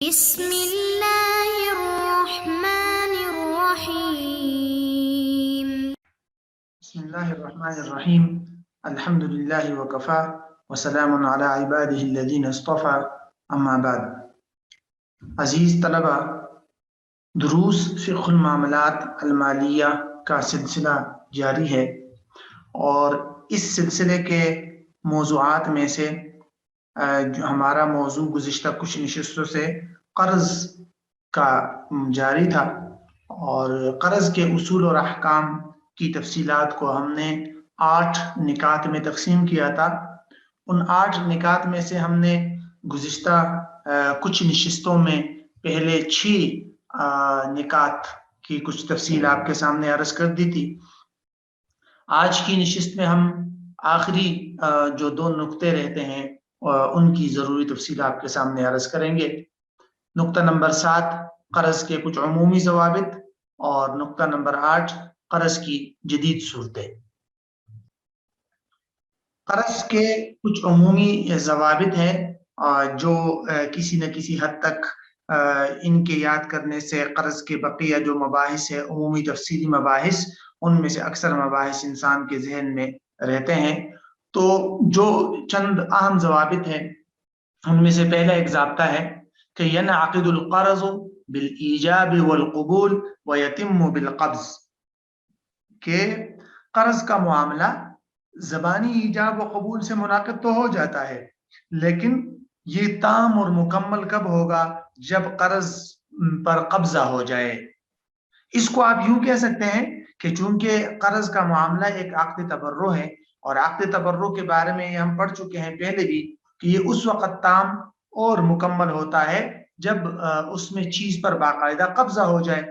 بسم اللہ الرحمن الرحیم بسم اللہ الرحمن الرحیم الحمد للہ وکفا وسلام علی عبادہ الذین اصطفى اما بعد۔ عزیز طلبہ، دروس فقہ المعاملات المالیہ کا سلسلہ جاری ہے، اور اس سلسلے کے موضوعات میں سے جو ہمارا موضوع گزشتہ کچھ نشستوں سے قرض کا جاری تھا، اور قرض کے اصول اور احکام کی تفصیلات کو ہم نے 8 نکات میں تقسیم کیا تھا۔ ان 8 نکات میں سے ہم نے گزشتہ کچھ نشستوں میں پہلے 6 نکات کی کچھ تفصیل آپ کے سامنے عرض کر دی تھی۔ آج کی نشست میں ہم آخری جو 2 نکتے رہتے ہیں ان کی ضروری تفصیل آپ کے سامنے عرض کریں گے۔ نکتہ نمبر 7 قرض کے کچھ عمومی ضوابط، اور نکتہ نمبر 8 قرض کی جدید صورتیں۔ قرض کے کچھ عمومی ضوابط ہیں جو کسی نہ کسی حد تک ان کے یاد کرنے سے قرض کے بقیہ جو مباحث ہے، عمومی تفصیلی مباحث، ان میں سے اکثر مباحث انسان کے ذہن میں رہتے ہیں۔ تو جو چند اہم ضوابط ہیں ان میں سے پہلا ایک ضابطہ ہے کہ ينعقد القرض بالایجاب والقبول ويتم بالقبض، کہ قرض کا معاملہ زبانی ایجاب و قبول سے منعقد تو ہو جاتا ہے، لیکن یہ تام اور مکمل کب ہوگا؟ جب قرض پر قبضہ ہو جائے۔ اس کو آپ یوں کہہ سکتے ہیں کہ چونکہ قرض کا معاملہ ایک عقد تبرع ہے، اور عقد تبرع کے بارے میں ہم پڑھ چکے ہیں پہلے بھی کہ یہ اس وقت تام اور مکمل ہوتا ہے جب اس میں چیز پر باقاعدہ قبضہ ہو جائے۔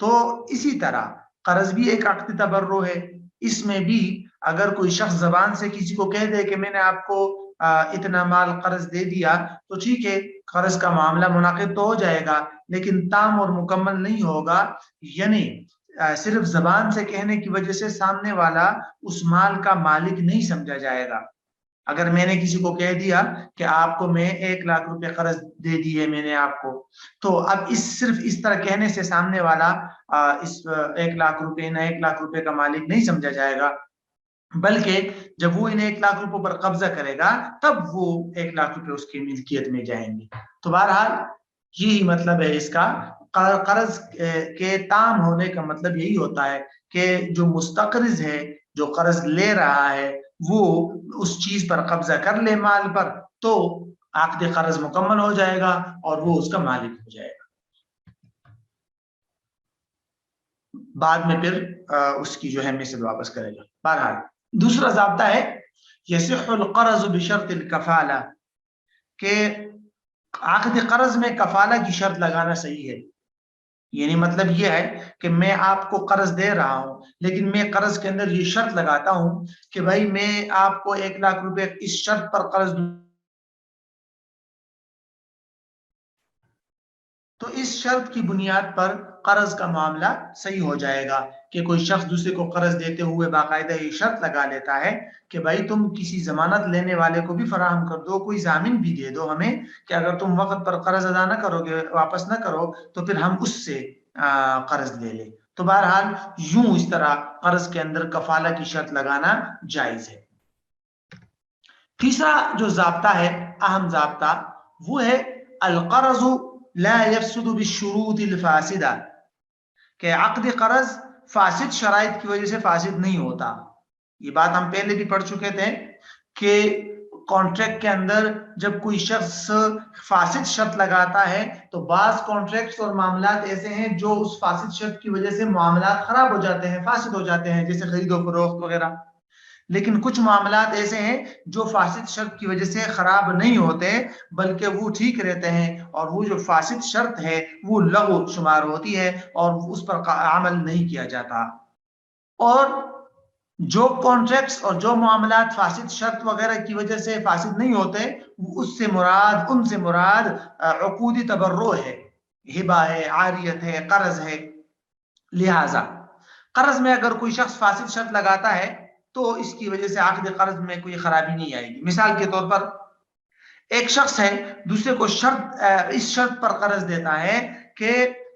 تو اسی طرح قرض بھی ایک عقد تبرع ہے۔ اس میں بھی اگر کوئی شخص زبان سے کسی کو کہہ دے کہ میں نے آپ کو اتنا مال قرض دے دیا، تو ٹھیک ہے، قرض کا معاملہ منعقد تو ہو جائے گا، لیکن تام اور مکمل نہیں ہوگا۔ یعنی صرف زبان سے کہنے کی وجہ سے سامنے والا اس مال کا مالک نہیں سمجھا جائے گا۔ اگر میں نے کسی کو کہہ دیا کہ آپ کو میں 1 لاکھ روپے قرض دے دیے میں نے آپ کو، تو اب صرف اس طرح کہنے سے سامنے والا اس 1 لاکھ روپے نہ 1 لاکھ روپے کا مالک نہیں سمجھا جائے گا، بلکہ جب وہ ان 1 لاکھ روپے پر قبضہ کرے گا تب وہ 1 لاکھ روپے اس کی ملکیت میں جائیں گے۔ تو بہرحال یہی مطلب ہے اس کا۔ قرض کے تام ہونے کا مطلب یہی ہوتا ہے کہ جو مستقرض ہے، جو قرض لے رہا ہے، وہ اس چیز پر قبضہ کر لے مال پر، تو عقد قرض مکمل ہو جائے گا اور وہ اس کا مالک ہو جائے گا۔ بعد میں پھر اس کی جو ہے مثل واپس کرے گا۔ بہرحال دوسرا ضابطہ ہے یصح القرض بشرط الکفالہ، کہ عقد قرض میں کفالہ کی شرط لگانا صحیح ہے۔ یعنی مطلب یہ ہے کہ میں آپ کو قرض دے رہا ہوں، لیکن میں قرض کے اندر یہ شرط لگاتا ہوں کہ بھائی میں آپ کو 1 لاکھ روپے اس شرط پر قرض دوں، تو اس شرط کی بنیاد پر قرض کا معاملہ صحیح ہو جائے گا۔ کہ کوئی شخص دوسرے کو قرض دیتے ہوئے باقاعدہ یہ شرط لگا لیتا ہے کہ بھائی تم کسی ضمانت لینے والے کو بھی فراہم کر دو، کوئی ضامن بھی دے دو ہمیں، کہ اگر تم وقت پر قرض ادا نہ کرو گے، واپس نہ کرو، تو پھر ہم اس سے قرض لے لیں۔ تو بہرحال یوں اس طرح قرض کے اندر کفالہ کی شرط لگانا جائز ہے۔ تیسرا جو ضابطہ ہے، اہم ضابطہ، وہ ہے القرض لا يفسد بالشروط الفاسدہ، کہ عقد قرض فاسد شرائط کی وجہ سے فاسد نہیں ہوتا۔ یہ بات ہم پہلے بھی پڑھ چکے تھے کہ کانٹریکٹ کے اندر جب کوئی شخص فاسد شرط لگاتا ہے تو بعض کانٹریکٹس اور معاملات ایسے ہیں جو اس فاسد شرط کی وجہ سے معاملات خراب ہو جاتے ہیں، فاسد ہو جاتے ہیں، جیسے خرید و فروخت وغیرہ۔ لیکن کچھ معاملات ایسے ہیں جو فاسد شرط کی وجہ سے خراب نہیں ہوتے بلکہ وہ ٹھیک رہتے ہیں، اور وہ جو فاسد شرط ہے وہ لغو شمار ہوتی ہے اور اس پر عمل نہیں کیا جاتا۔ اور جو کانٹریکٹس اور جو معاملات فاسد شرط وغیرہ کی وجہ سے فاسد نہیں ہوتے، ان سے مراد عقودی تبرع ہے، ہبہ ہے، عاریت ہے، قرض ہے۔ لہذا قرض میں اگر کوئی شخص فاسد شرط لگاتا ہے تو اس کی وجہ سے عقد قرض میں کوئی خرابی نہیں آئے گی۔ مثال کے طور پر ایک شخص ہے دوسرے کو اس شرط پر قرض دیتا ہے کہ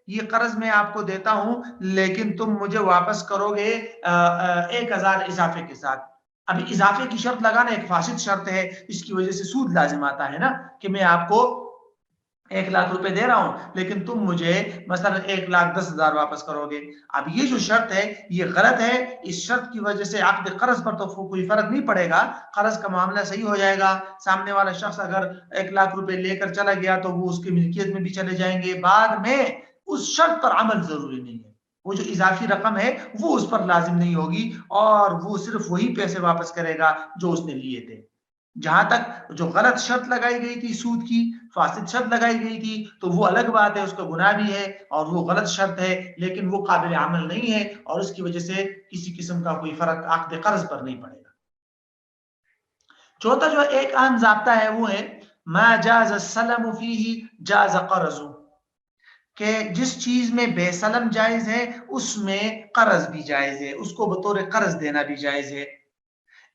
یہ قرض میں آپ کو دیتا ہوں لیکن تم مجھے واپس کرو گے 1000 اضافے کے ساتھ. ابھی اضافے کی شرط لگانا ایک فاسد شرط ہے، اس کی وجہ سے سود لازم آتا ہے نا، کہ میں آپ کو 1,00,000 روپے دے رہا ہوں لیکن تم مجھے مثلا 1,10,000 واپس کرو گے. اب یہ جو شرط ہے یہ غلط ہے. اس شرط کی وجہ سے عقد قرض پر تو کوئی فرق نہیں پڑے گا، قرض کا معاملہ صحیح ہو جائے گا. سامنے والا شخص اگر 1,00,000 روپے لے کر چلا گیا تو وہ اس کی ملکیت میں بھی چلے جائیں گے. بعد میں اس شرط پر عمل ضروری نہیں ہے، وہ جو اضافی رقم ہے وہ اس پر لازم نہیں ہوگی اور وہ صرف وہی پیسے واپس کرے گا جو اس نے لیے تھے. جہاں تک جو غلط شرط لگائی گئی تھی سود کی، فاسد شرط لگائی گئی تھی، تو وہ الگ بات ہے، اس کا گناہ بھی ہے اور وہ غلط شرط ہے لیکن وہ قابل عمل نہیں ہے اور اس کی وجہ سے کسی قسم کا کوئی فرق عقد قرض پر نہیں پڑے گا. چوتھا جو ایک اہم ضابطہ ہے وہ ہے ما جاز السلم فیہ جاز قرض، کہ جس چیز میں بے سلم جائز ہے اس میں قرض بھی جائز ہے، اس کو بطور قرض دینا بھی جائز ہے.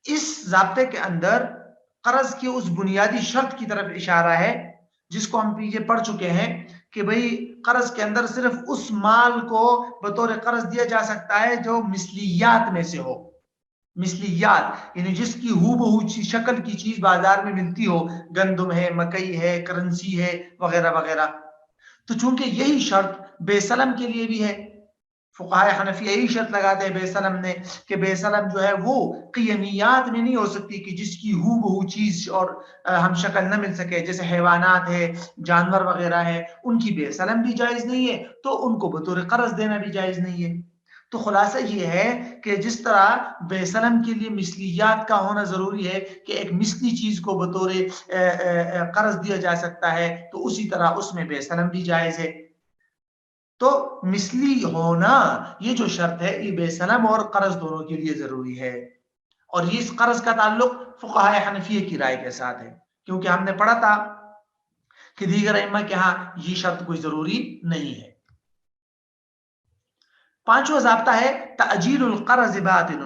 اس ضابطے کے اندر قرض کی اس بنیادی شرط کی طرف اشارہ ہے جس کو ہم پیچھے پڑھ چکے ہیں کہ بھئی قرض کے اندر صرف اس مال کو بطور قرض دیا جا سکتا ہے جو مثلیات میں سے ہو. مثلیات یعنی جس کی ہو بہو شکل کی چیز بازار میں ملتی ہو، گندم ہے، مکئی ہے، کرنسی ہے وغیرہ وغیرہ. تو چونکہ یہی شرط بے سلم کے لیے بھی ہے، فقہائے حنفیہ یہی شرط لگاتے ہیں بے سلم نے کہ بے سلم جو ہے وہ قیمیات میں نہیں ہو سکتی کہ جس کی ہو بہو چیز اور ہم شکل نہ مل سکے. جیسے حیوانات ہے، جانور وغیرہ ہے، ان کی بے سلم بھی جائز نہیں ہے تو ان کو بطور قرض دینا بھی جائز نہیں ہے. تو خلاصہ یہ ہے کہ جس طرح بے سلم کے لیے مثلیات کا ہونا ضروری ہے کہ ایک مثلی چیز کو بطور قرض دیا جا سکتا ہے، تو اسی طرح اس میں بے سلم بھی جائز ہے. تو مثلی ہونا یہ جو شرط ہے یہ بے سلم اور قرض دونوں کے لیے ضروری ہے. اور یہ اس قرض کا تعلق فقہائے حنفیہ کی رائے کے ساتھ ہے، کیونکہ ہم نے پڑھا تھا کہ دیگر ائمہ کے ہاں یہ شرط کوئی ضروری نہیں ہے. پانچواں ضابطہ ہے تأجیل القرض باطل،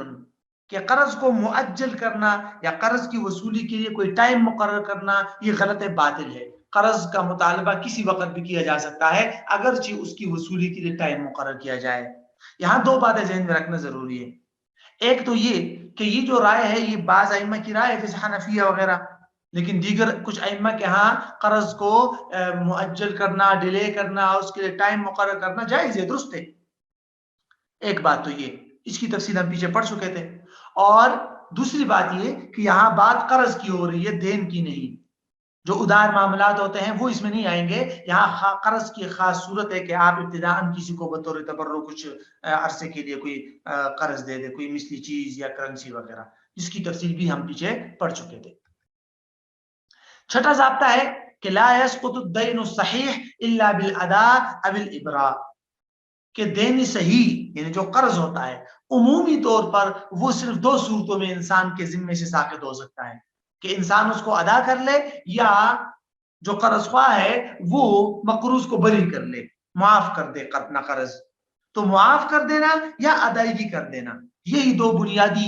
کہ قرض کو مؤجل کرنا یا قرض کی وصولی کے لیے کوئی ٹائم مقرر کرنا یہ غلط ہے، باطل ہے. قرض کا مطالبہ کسی وقت بھی کیا جا سکتا ہے اگرچہ اس کی وصولی کے لیے ٹائم مقرر کیا جائے. یہاں دو باتیں ذہن میں رکھنا ضروری ہے. ایک تو یہ کہ یہ جو رائے ہے یہ بعض ائمہ کی رائے ہے جیسے حنفیہ وغیرہ، لیکن دیگر کچھ ائمہ کے ہاں قرض کو مؤجل کرنا، ڈیلے کرنا، اس کے لیے ٹائم مقرر کرنا جائز ہے، درست ہے. ایک بات تو یہ، اس کی تفصیل ہم پیچھے پڑھ چکے تھے. اور دوسری بات یہ کہ یہاں بات قرض کی ہو رہی ہے، دین کی نہیں. جو ادار معاملات ہوتے ہیں وہ اس میں نہیں آئیں گے. یہاں قرض کی خاص صورت ہے کہ آپ ابتداءً کسی کو بطور تبرع کچھ عرصے کے لیے کوئی قرض دے دے، کوئی مثلی چیز یا کرنسی وغیرہ، جس کی تفصیل بھی ہم پیچھے پڑھ چکے تھے. چھٹا ضابطہ ہے کہ لا يسقط الدين الصحيح الا بالاداء او الابراء، کہ دین صحیح یعنی جو قرض ہوتا ہے عمومی طور پر وہ صرف دو صورتوں میں انسان کے ذمے سے ساقط ہو سکتا ہے، کہ انسان اس کو ادا کر لے یا جو قرض خواہ ہے وہ مقروض کو بری کر لے، معاف کر دے اپنا قرض. تو معاف کر دینا یا ادائیگی کر دینا، یہی دو بنیادی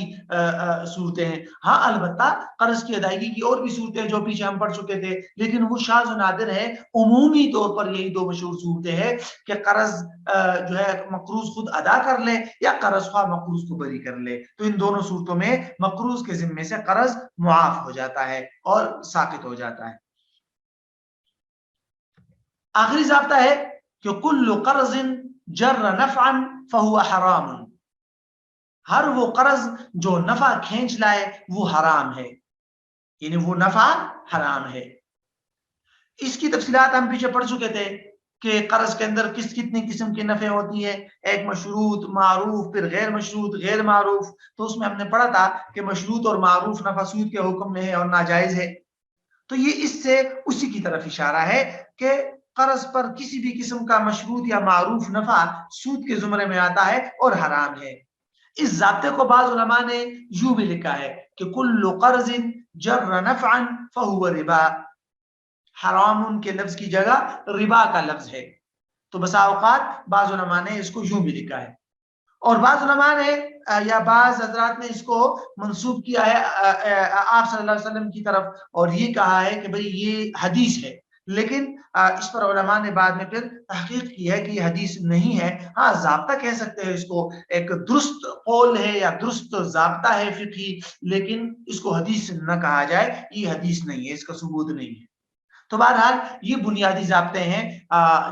صورتیں ہیں. ہاں البتہ قرض کی ادائیگی کی اور بھی صورتیں جو پیچھے ہم پڑھ چکے تھے، لیکن وہ شاذ و نادر ہے. عمومی طور پر یہی دو مشہور صورتیں ہیں کہ قرض جو ہے مقروض خود ادا کر لے یا قرض خواہ مقروض کو بری کر لے. تو ان دونوں صورتوں میں مقروض کے ذمے سے قرض معاف ہو جاتا ہے اور ساقط ہو جاتا ہے. آخری ضابطہ ہے کہ کل قرض جر نفعا فهو حرام، ہر وہ قرض جو نفع کھینچ لائے وہ حرام ہے، یعنی وہ نفع حرام ہے. اس کی تفصیلات ہم پیچھے پڑھ چکے تھے کہ قرض کے اندر کتنی قسم کے نفع ہوتی ہے، ایک مشروط، معروف، پھر غیر مشروط، غیر معروف. تو اس میں ہم نے پڑھا تھا کہ مشروط اور معروف نفع سود کے حکم میں ہے اور ناجائز ہے. تو یہ اس سے اسی کی طرف اشارہ ہے کہ قرض پر کسی بھی قسم کا مشروط یا معروف نفع سود کے زمرے میں آتا ہے اور حرام ہے. اس ضابطے کو بعض علماء نے یوں بھی لکھا ہے کہ کل قرض جر نفعا فهو ربا، حرام کے لفظ کی جگہ ربا کا لفظ ہے. تو بسا اوقات بعض علماء نے اس کو یوں بھی لکھا ہے. اور بعض علماء نے یا بعض حضرات نے اس کو منسوب کیا ہے آپ صلی اللہ علیہ وسلم کی طرف اور یہ کہا ہے کہ بھئی یہ حدیث ہے، لیکن اس پر علماء نے بعد میں پھر تحقیق کی ہے کہ یہ حدیث نہیں ہے. ہاں ضابطہ کہہ سکتے ہیں اس کو، ایک درست قول ہے یا درست ضابطہ ہے فقہی، لیکن اس کو حدیث نہ کہا جائے، یہ حدیث نہیں ہے، اس کا ثبوت نہیں ہے. تو بہرحال یہ بنیادی ضابطے ہیں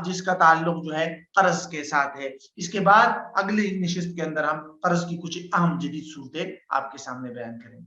جس کا تعلق جو ہے قرض کے ساتھ ہے. اس کے بعد اگلی نشست کے اندر ہم قرض کی کچھ اہم جدید صورتیں آپ کے سامنے بیان کریں گے.